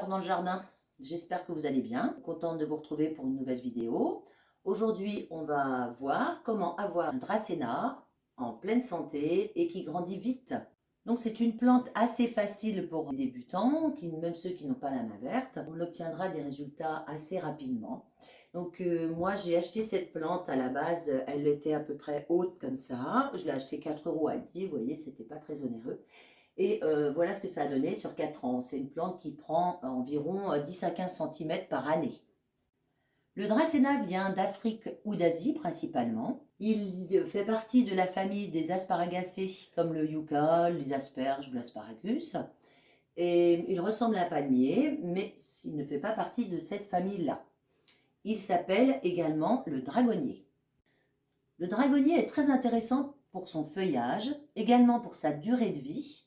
alors dans le jardin? J'espère que vous allez bien. Contente de vous retrouver pour une nouvelle vidéo. Aujourd'hui, on va voir comment avoir un dracéna en pleine santé et qui grandit vite. Donc c'est une plante assez facile pour les débutants, même ceux qui n'ont pas la main verte. On obtiendra des résultats assez rapidement. Donc moi j'ai acheté cette plante à la base, elle était à peu près haute comme ça. Je l'ai acheté 4 € à Aldi, vous voyez, c'était pas très onéreux. Et voilà ce que ça a donné sur 4 ans. C'est une plante qui prend environ 10 à 15 cm par année. Le dracéna vient d'Afrique ou d'Asie principalement. Il fait partie de la famille des asparagacées comme le yucca, les asperges ou l'asparagus. Et il ressemble à un palmier, mais il ne fait pas partie de cette famille-là. Il s'appelle également le dragonnier. Le dragonnier est très intéressant pour son feuillage, également pour sa durée de vie.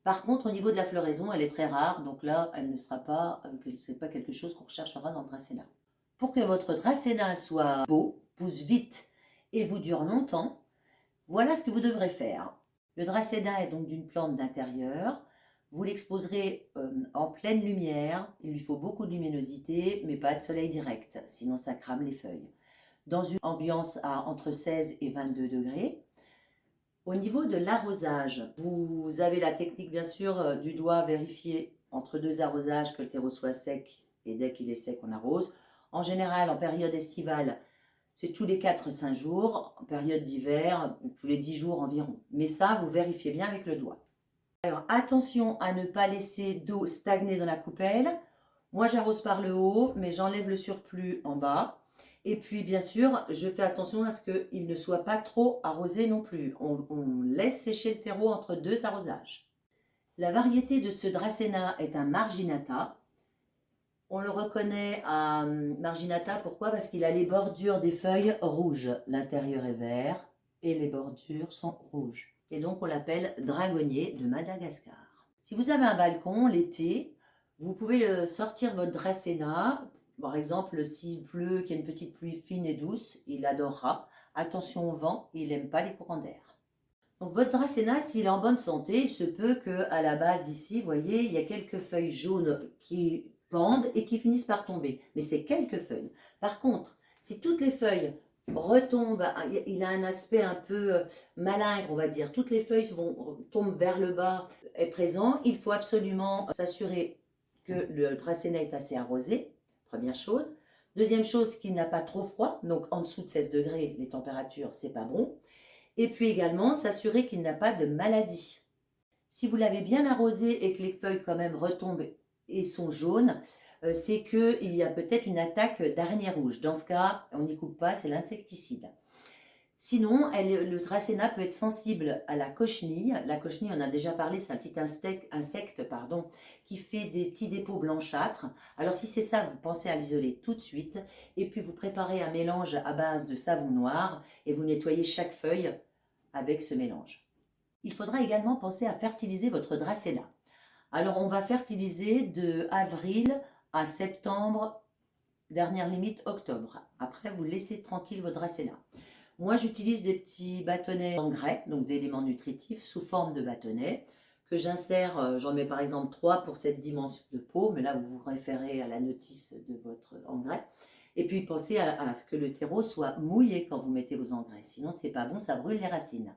Par contre, au niveau de la floraison, elle est très rare, donc là, elle ne sera pas, c'est pas quelque chose qu'on recherchera dans le dracéna. Pour que votre dracéna soit beau, pousse vite et vous dure longtemps, voilà ce que vous devrez faire. Le dracéna est donc d'une plante d'intérieur. Vous l'exposerez en pleine lumière. Il lui faut beaucoup de luminosité, mais pas de soleil direct, sinon ça crame les feuilles. Dans une ambiance à entre 16 et 22 degrés. Au niveau de l'arrosage, vous avez la technique bien sûr du doigt vérifier entre 2 arrosages que le terreau soit sec et dès qu'il est sec on arrose. En général en période estivale c'est tous les 4-5 jours, en période d'hiver tous les 10 jours environ. Mais ça vous vérifiez bien avec le doigt. Alors attention à ne pas laisser d'eau stagner dans la coupelle. Moi j'arrose par le haut mais j'enlève le surplus en bas. Et puis, bien sûr, je fais attention à ce qu'il ne soit pas trop arrosé non plus. On laisse sécher le terreau entre 2 arrosages. La variété de ce dracéna est un marginata. On le reconnaît à marginata, pourquoi? Parce qu'il a les bordures des feuilles rouges. L'intérieur est vert et les bordures sont rouges. Et donc, on l'appelle dragonnier de Madagascar. Si vous avez un balcon l'été, vous pouvez sortir votre dracéna. Par exemple, s'il pleut, qu'il y a une petite pluie fine et douce, il adorera. Attention au vent, il n'aime pas les courants d'air. Donc votre dracéna, s'il est en bonne santé, il se peut qu'à la base ici, vous voyez, il y a quelques feuilles jaunes qui pendent et qui finissent par tomber. Mais c'est quelques feuilles. Par contre, si toutes les feuilles retombent, il a un aspect un peu malingre, on va dire. Toutes les feuilles tombent vers le bas, est présent. Il faut absolument s'assurer que le dracéna est assez arrosé. Première chose. Deuxième chose, qu'il n'a pas trop froid, donc en dessous de 16 degrés, les températures, c'est pas bon. Et puis également, s'assurer qu'il n'a pas de maladie. Si vous l'avez bien arrosé et que les feuilles quand même retombent et sont jaunes, c'est qu'il y a peut-être une attaque d'araignée rouge. Dans ce cas, on n'y coupe pas, c'est l'insecticide. Sinon, le dracéna peut être sensible à la cochenille. La cochenille, on a déjà parlé, c'est un petit insecte qui fait des petits dépôts blanchâtres. Alors si c'est ça, vous pensez à l'isoler tout de suite. Et puis vous préparez un mélange à base de savon noir et vous nettoyez chaque feuille avec ce mélange. Il faudra également penser à fertiliser votre dracéna. Alors on va fertiliser de avril à septembre, dernière limite octobre. Après, vous laissez tranquille votre dracéna. Moi, j'utilise des petits bâtonnets d'engrais, donc d'éléments nutritifs sous forme de bâtonnets, que j'insère, j'en mets par exemple 3 pour cette dimension de pot, mais là, vous vous référez à la notice de votre engrais. Et puis, pensez à ce que le terreau soit mouillé quand vous mettez vos engrais, sinon, c'est pas bon, ça brûle les racines.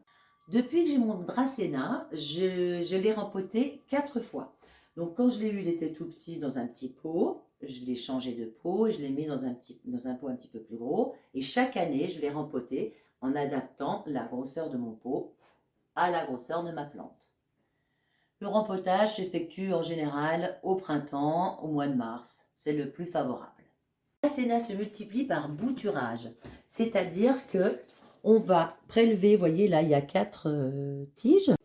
Depuis que j'ai mon dracéna, je l'ai rempoté 4 fois. Donc, quand je l'ai eu, il était tout petit dans un petit pot. Je l'ai changé de pot et je l'ai mis dans un pot un petit peu plus gros. Et chaque année, je l'ai rempoté en adaptant la grosseur de mon pot à la grosseur de ma plante. Le rempotage s'effectue en général au printemps, au mois de mars. C'est le plus favorable. Le dracéna se multiplie par bouturage, c'est-à-dire que on va prélever, vous voyez là, il y a 4 tiges.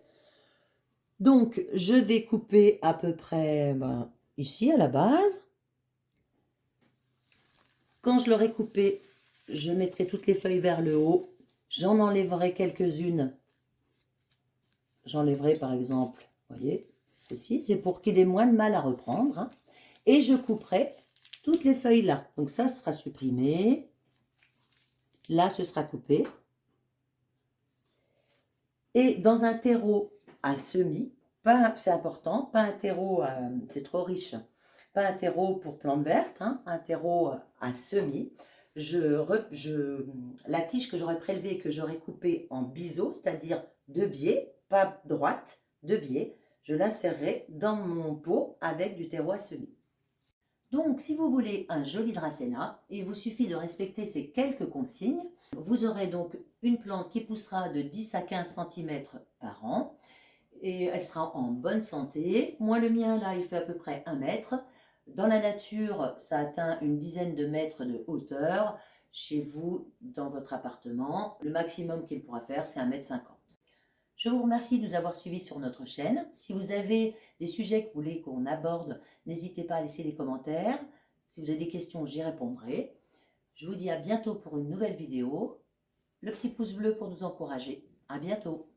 Donc, je vais couper à peu près ici à la base. Quand je l'aurai coupé, je mettrai toutes les feuilles vers le haut. J'en enlèverai quelques-unes. J'enlèverai par exemple, vous voyez, ceci, c'est pour qu'il ait moins de mal à reprendre. Hein. Et je couperai toutes les feuilles là. Donc ça sera supprimé. Là, ce sera coupé. Et dans un terreau à semis, c'est important, pas un terreau, c'est trop riche. pas un terreau pour plantes vertes, hein, un terreau à semis. La tige que j'aurais prélevée, que j'aurais coupée en biseau, c'est-à-dire de biais, pas droite, de biais, je l'insérerai dans mon pot avec du terreau à semis. Donc, si vous voulez un joli Dracæna, il vous suffit de respecter ces quelques consignes. Vous aurez donc une plante qui poussera de 10 à 15 cm par an et elle sera en bonne santé. Moi, le mien, là, il fait à peu près 1 mètre. Dans la nature, ça atteint une dizaine de mètres de hauteur. Chez vous, dans votre appartement, le maximum qu'il pourra faire, c'est 1,50 m. Je vous remercie de nous avoir suivis sur notre chaîne. Si vous avez des sujets que vous voulez qu'on aborde, n'hésitez pas à laisser des commentaires. Si vous avez des questions, j'y répondrai. Je vous dis à bientôt pour une nouvelle vidéo. Le petit pouce bleu pour nous encourager. À bientôt.